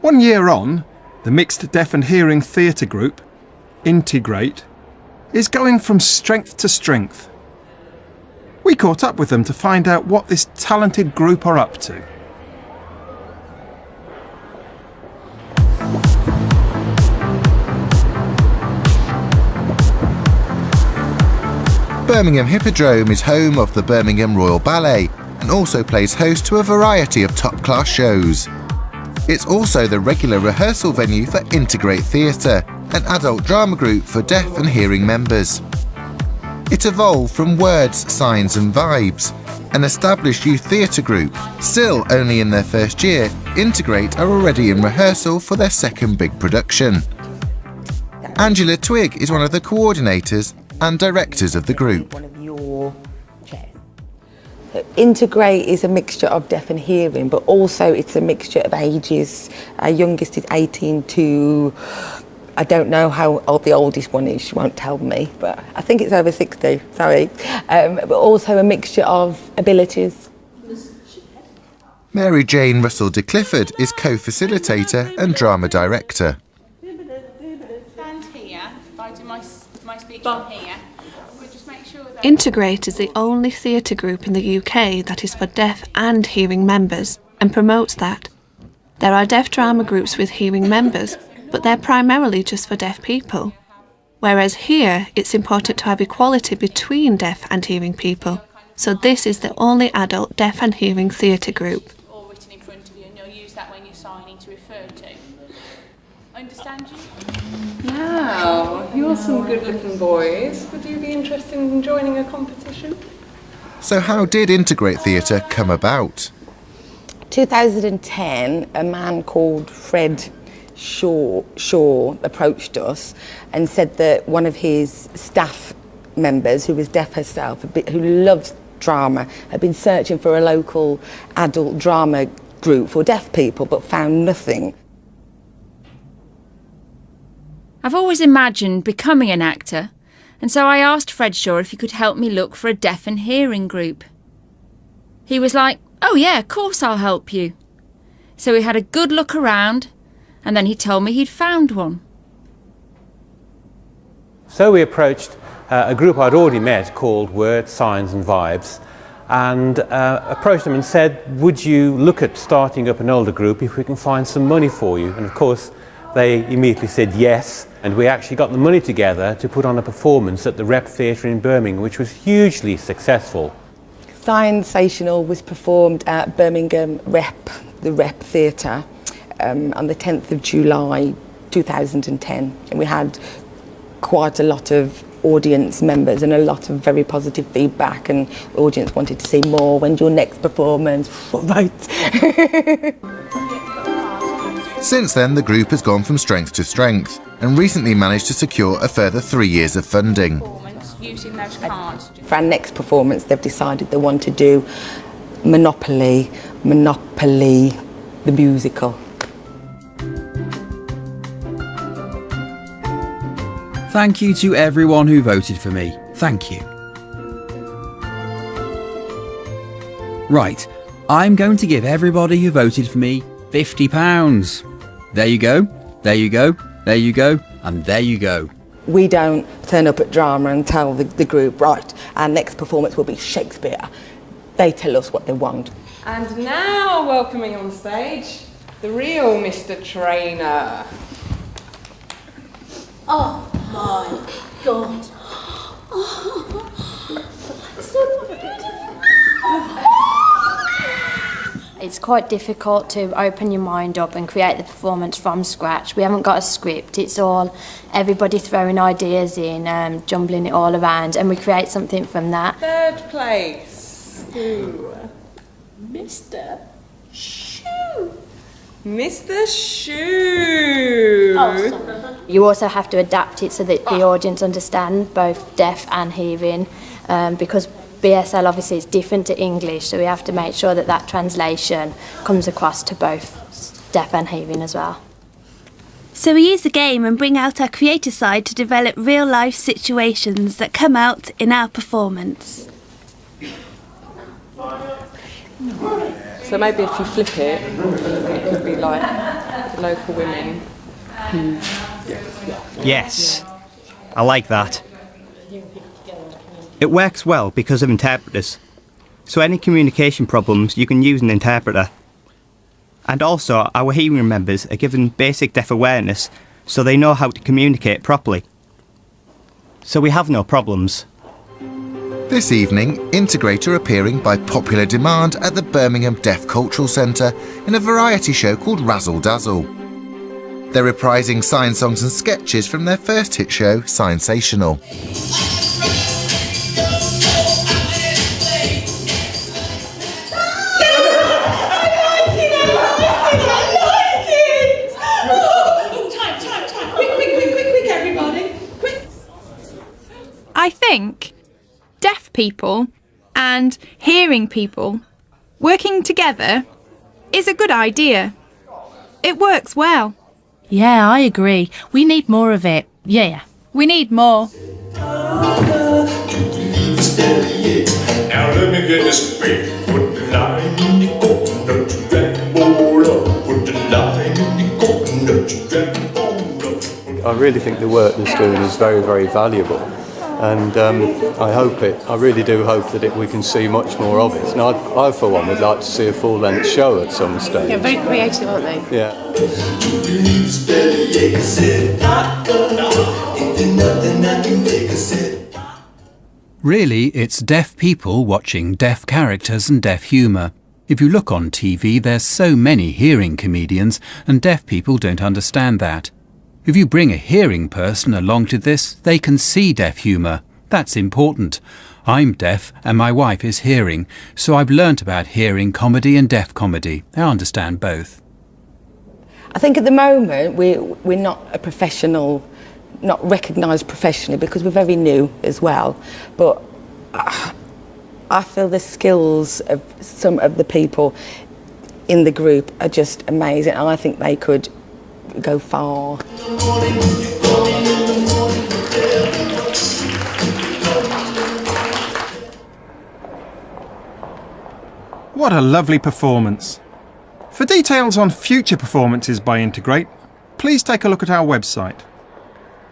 1 year on, the mixed deaf and hearing theatre group, InteGreat, is going from strength to strength. We caught up with them to find out what this talented group are up to. Birmingham Hippodrome is home of the Birmingham Royal Ballet and also plays host to a variety of top-class shows. It's also the regular rehearsal venue for InteGreat Theatre, an adult drama group for deaf and hearing members. It evolved from Words, Signs and Vibes, an established youth theatre group. Still only in their first year, InteGreat are already in rehearsal for their second big production. Angela Twigg is one of the coordinators and directors of the group. InteGreat is a mixture of deaf and hearing, but also it's a mixture of ages. Our youngest is 18 to, I don't know how old the oldest one is, she won't tell me, but I think it's over 60, sorry. But also a mixture of abilities. Mary Jane Russell de Clifford is co-facilitator and drama director. Stand here, if I do my speech from here. InteGreat is the only theatre group in the UK that is for deaf and hearing members and promotes that. There are deaf drama groups with hearing members, but they're primarily just for deaf people. Whereas here, it's important to have equality between deaf and hearing people. So this is the only adult deaf and hearing theatre group. All written in front of you, and you'll use that when you're signing to refer to. Understand you? Now, you're some good-looking boys. Would you be interested in joining a competition? So how did InteGreat Theatre come about? 2010, a man called Fred Shaw approached us and said that one of his staff members, who was deaf herself, who loves drama, had been searching for a local adult drama group for deaf people but found nothing. I've always imagined becoming an actor, and so I asked Fred Shaw if he could help me look for a deaf and hearing group. He was like, "Oh yeah, of course I'll help you." So we had a good look around, and then he told me he'd found one. So we approached a group I'd already met called Words, Signs and Vibes, and approached them and said, "Would you look at starting up an older group if we can find some money for you?" And of course, they immediately said yes, and we actually got the money together to put on a performance at the Rep Theatre in Birmingham, which was hugely successful. Sensational was performed at Birmingham the Rep Theatre, on the 10th of July 2010, and we had quite a lot of audience members and a lot of very positive feedback, and the audience wanted to see more. When's your next performance? Right. Since then, the group has gone from strength to strength and recently managed to secure a further 3 years of funding. Using those cards. For our next performance, they've decided they want to do Monopoly, the musical. Thank you to everyone who voted for me. Thank you. Right, I'm going to give everybody who voted for me £50. There you go, there you go, there you go, and there you go. We don't turn up at drama and tell the group, right, our next performance will be Shakespeare. They tell us what they want. And now, welcoming on stage, the real Mr. Trainer. Oh my God. Oh, so beautiful. It's quite difficult to open your mind up and create the performance from scratch. We haven't got a script, it's all everybody throwing ideas in, jumbling it all around, and we create something from that. Third place to Mr. Shoe. Mr. Shoe. Oh, sorry. You also have to adapt it so that the audience understand both deaf and hearing, because BSL obviously is different to English, so we have to make sure that that translation comes across to both deaf and hearing as well. So we use the game and bring out our creative side to develop real-life situations that come out in our performance. So maybe if you flip it, it could be like the local women. Yes, I like that. It works well because of interpreters. So any communication problems, you can use an interpreter. And also, our hearing members are given basic deaf awareness so they know how to communicate properly. So we have no problems. This evening, InteGreat are appearing by popular demand at the Birmingham Deaf Cultural Centre in a variety show called Razzle Dazzle. They're reprising sign songs and sketches from their first hit show, Sensational. I think deaf people and hearing people working together is a good idea. It works well. Yeah, I agree. We need more of it. Yeah. We need more. Now let me get this straight. Put the line in the coconut, drag bowl up. Put the line in the coconut, drag bowl up. I really think the work that's doing is very, very valuable. And I really do hope that we can see much more of it. And I, for one, would like to see a full-length show at some stage. Yeah, very creative, aren't they? Yeah. Really, it's deaf people watching deaf characters and deaf humour. If you look on TV, there's so many hearing comedians, and deaf people don't understand that. If you bring a hearing person along to this, they can see deaf humour. That's important. I'm deaf and my wife is hearing, so I've learnt about hearing comedy and deaf comedy. I understand both. I think at the moment we're not a professional, not recognised professionally because we're very new as well. But I feel the skills of some of the people in the group are just amazing, and I think they could go far. What a lovely performance. For details on future performances by InteGreat, please take a look at our website.